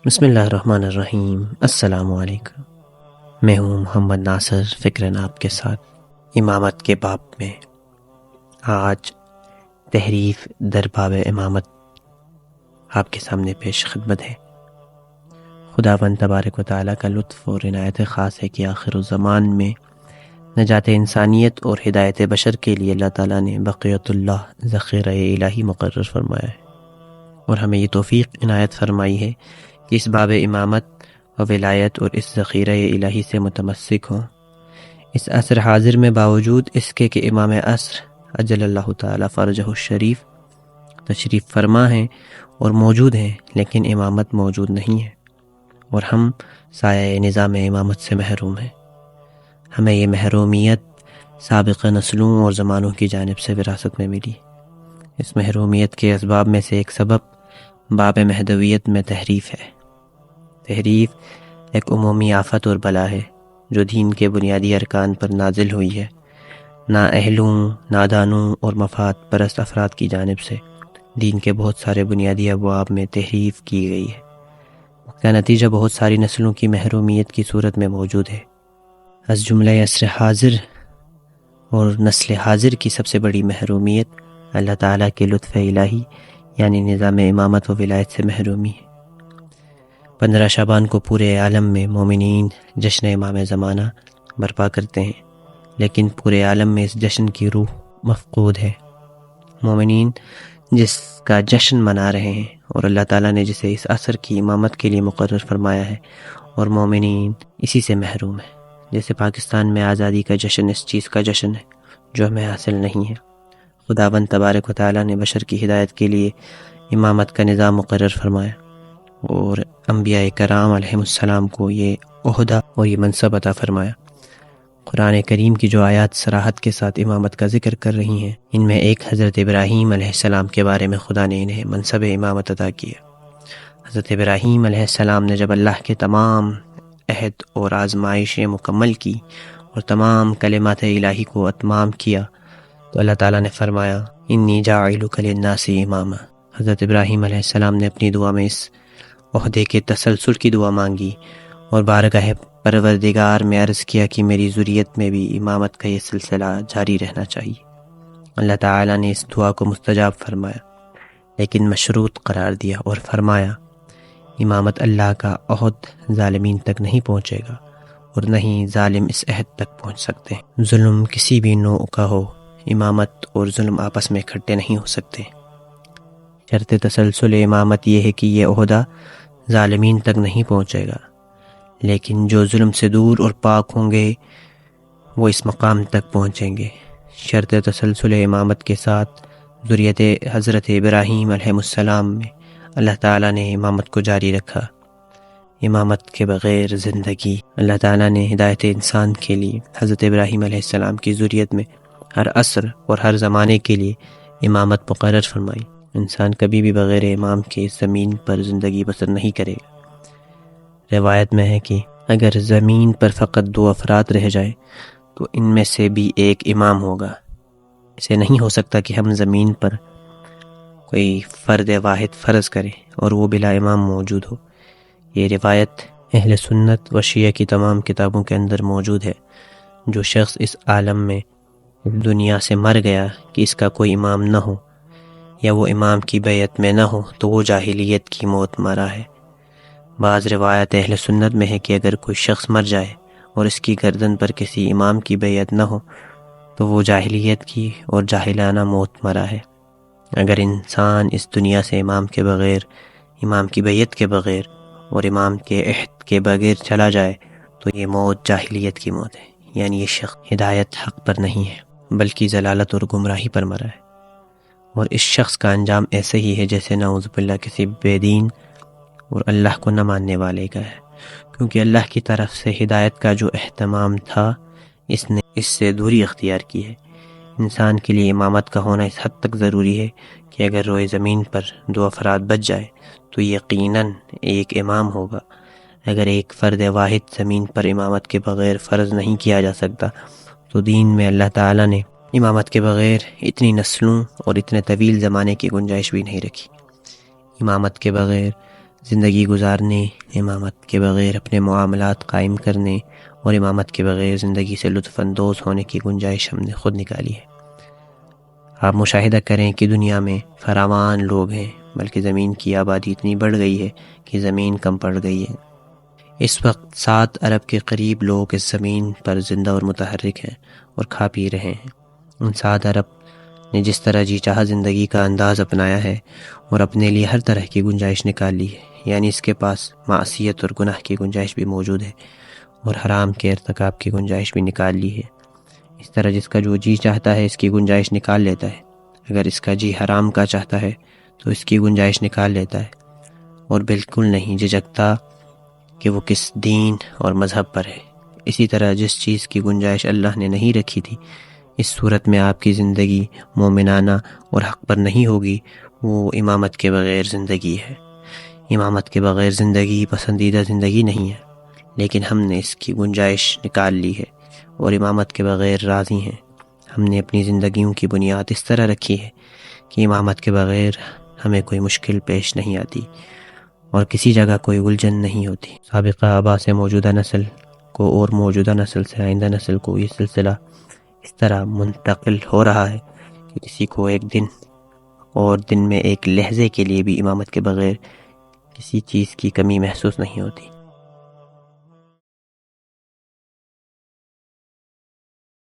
بسم اللہ الرحمن الرحیم۔ السلام علیکم۔ میں ہوں محمد ناصر فکرن آپ کے ساتھ امامت کے باب میں۔ آج تحریف در باب امامت آپ کے سامنے پیش خدمت ہے۔ خداوند تبارک و تعالیٰ کا لطف اور عنایت خاص ہے کہ آخر الزمان میں نجات انسانیت اور ہدایت بشر کے لیے اللہ تعالیٰ نے بقیت اللہ ذخیرہ الہی مقرر فرمایا ہے، اور ہمیں یہ توفیق عنایت فرمائی ہے کہ اس باب امامت و ولایت اور اس ذخیرہ الہی سے متمسک ہوں۔ اس عصر حاضر میں باوجود اس کے کہ امام عصر اجل اللہ تعالیٰ فرجہ الشریف تشریف فرما ہیں اور موجود ہیں، لیکن امامت موجود نہیں ہے، اور ہم سایہ نظام امامت سے محروم ہیں۔ ہمیں یہ محرومیت سابق نسلوں اور زمانوں کی جانب سے وراثت میں ملی۔ اس محرومیت کے اسباب میں سے ایک سبب باب مہدویت میں تحریف ہے۔ تحریف ایک عمومی آفت اور بلا ہے جو دین کے بنیادی ارکان پر نازل ہوئی ہے۔ نااہلوں، نادانوں اور مفاد پرست افراد کی جانب سے دین کے بہت سارے بنیادی ابواب میں تحریف کی گئی ہے۔ اس کا نتیجہ بہت ساری نسلوں کی محرومیت کی صورت میں موجود ہے۔ از جملہ عصر حاضر اور نسل حاضر کی سب سے بڑی محرومیت اللہ تعالیٰ کے لطف الہی یعنی نظام امامت و ولایت سے محرومی ہے۔ 15 شعبان کو پورے عالم میں مومنین جشن امام زمانہ برپا کرتے ہیں، لیکن پورے عالم میں اس جشن کی روح مفقود ہے۔ مومنین جس کا جشن منا رہے ہیں اور اللہ تعالیٰ نے جسے اس عصر کی امامت کے لیے مقرر فرمایا ہے، اور مومنین اسی سے محروم ہیں۔ جیسے پاکستان میں آزادی کا جشن اس چیز کا جشن ہے جو ہمیں حاصل نہیں ہے۔ خداوند تبارک و تعالیٰ نے بشر کی ہدایت کے لیے امامت کا نظام مقرر فرمایا، اور انبیاء کرام علیہ السلام کو یہ عہدہ اور یہ منصب عطا فرمایا۔ قرآن کریم کی جو آیات صراحت کے ساتھ امامت کا ذکر کر رہی ہیں، ان میں ایک حضرت ابراہیم علیہ السلام کے بارے میں خدا نے انہیں منصب امامت عطا کیا۔ حضرت ابراہیم علیہ السلام نے جب اللہ کے تمام عہد اور آزمائشیں مکمل کی اور تمام کلمات الہی کو اتمام کیا تو اللہ تعالیٰ نے فرمایا انی جاعلک للناس اماما۔ حضرت ابراہیم علیہ السلام نے اپنی دعا میں اس عہدے کے تسلسل کی دعا مانگی اور بارگاہ پروردگار میں عرض کیا کہ میری ذریت میں بھی امامت کا یہ سلسلہ جاری رہنا چاہیے۔ اللہ تعالیٰ نے اس دعا کو مستجاب فرمایا، لیکن مشروط قرار دیا اور فرمایا امامت اللہ کا عہد ظالمین تک نہیں پہنچے گا، اور نہ ہی ظالم اس عہد تک پہنچ سکتے ہیں۔ ظلم کسی بھی نوع کا ہو، امامت اور ظلم آپس میں اکٹھے نہیں ہو سکتے۔ شرط تسلسل امامت یہ ہے کہ یہ عہدہ ظالمین تک نہیں پہنچے گا، لیکن جو ظلم سے دور اور پاک ہوں گے وہ اس مقام تک پہنچیں گے۔ شرط تسلسل امامت کے ساتھ ذریت حضرت ابراہیم علیہ السلام میں اللہ تعالیٰ نے امامت کو جاری رکھا۔ امامت کے بغیر زندگی، اللہ تعالیٰ نے ہدایت انسان کے لیے حضرت ابراہیم علیہ السلام کی ذریت میں ہر عصر اور ہر زمانے کے لیے امامت مقرر فرمائی۔ انسان کبھی بھی بغیر امام کے اس زمین پر زندگی بسر نہیں کرے گا۔ روایت میں ہے کہ اگر زمین پر فقط 2 افراد رہ جائیں تو ان میں سے بھی ایک امام ہوگا۔ اسے نہیں ہو سکتا کہ ہم زمین پر کوئی فرد واحد فرض کریں اور وہ بلا امام موجود ہو۔ یہ روایت اہل سنت و شیعہ کی تمام کتابوں کے اندر موجود ہے۔ جو شخص اس عالم میں دنیا سے مر گیا کہ اس کا کوئی امام نہ ہو یا وہ امام کی بیعت میں نہ ہو تو وہ جاہلیت کی موت مرا ہے۔ بعض روایت اہل سنت میں ہے کہ اگر کوئی شخص مر جائے اور اس کی گردن پر کسی امام کی بیعت نہ ہو تو وہ جاہلیت کی اور جاہلانہ موت مرا ہے۔ اگر انسان اس دنیا سے امام کے بغیر، امام کی بیعت کے بغیر اور امام کے عہد کے بغیر چلا جائے تو یہ موت جاہلیت کی موت ہے، یعنی یہ شخص ہدایت حق پر نہیں ہے بلکہ ضلالت اور گمراہی پر مرا ہے، اور اس شخص کا انجام ایسے ہی ہے جیسے نعوذ باللہ کسی بے دین اور اللہ کو نہ ماننے والے کا ہے، کیونکہ اللہ کی طرف سے ہدایت کا جو اہتمام تھا اس نے اس سے دوری اختیار کی ہے۔ انسان کے لیے امامت کا ہونا اس حد تک ضروری ہے کہ اگر روئے زمین پر 2 افراد بچ جائے تو یقیناً ایک امام ہوگا۔ اگر ایک فرد واحد زمین پر امامت کے بغیر فرض نہیں کیا جا سکتا تو دین میں اللہ تعالیٰ نے امامت کے بغیر اتنی نسلوں اور اتنے طویل زمانے کی گنجائش بھی نہیں رکھی۔ امامت کے بغیر زندگی گزارنے، امامت کے بغیر اپنے معاملات قائم کرنے اور امامت کے بغیر زندگی سے لطف اندوز ہونے کی گنجائش ہم نے خود نکالی ہے۔ آپ مشاہدہ کریں کہ دنیا میں فراوان لوگ ہیں، بلکہ زمین کی آبادی اتنی بڑھ گئی ہے کہ زمین کم پڑ گئی ہے۔ اس وقت 7 ارب کے قریب لوگ اس زمین پر زندہ اور متحرک ہیں اور کھا پی رہے ہیں۔ ان 7 ارب نے جس طرح جی چاہا زندگی کا انداز اپنایا ہے اور اپنے لیے ہر طرح کی گنجائش نکال لی ہے، یعنی اس کے پاس معصیت اور گناہ کی گنجائش بھی موجود ہے اور حرام کے ارتکاب کی گنجائش بھی نکال لی ہے۔ اس طرح جس کا جو جی چاہتا ہے اس کی گنجائش نکال لیتا ہے، اگر اس کا جی حرام کا چاہتا ہے تو اس کی گنجائش نکال لیتا ہے، اور بالکل نہیں جھجکتا کہ وہ کس دین اور مذہب پر ہے۔ اسی طرح جس چیز کی گنجائش اللہ نے نہیں رکھی تھی، اس صورت میں آپ کی زندگی مومنانہ اور حق پر نہیں ہوگی، وہ امامت کے بغیر زندگی ہے۔ امامت کے بغیر زندگی پسندیدہ زندگی نہیں ہے، لیکن ہم نے اس کی گنجائش نکال لی ہے اور امامت کے بغیر راضی ہیں۔ ہم نے اپنی زندگیوں کی بنیاد اس طرح رکھی ہے کہ امامت کے بغیر ہمیں کوئی مشکل پیش نہیں آتی اور کسی جگہ کوئی الجھن نہیں ہوتی۔ سابقہ آبا سے موجودہ نسل کو اور موجودہ نسل سے آئندہ نسل کو یہ سلسلہ اس طرح منتقل ہو رہا ہے کہ کسی کو ایک دن اور دن میں ایک لحظے کے لیے بھی امامت کے بغیر کسی چیز کی کمی محسوس نہیں ہوتی۔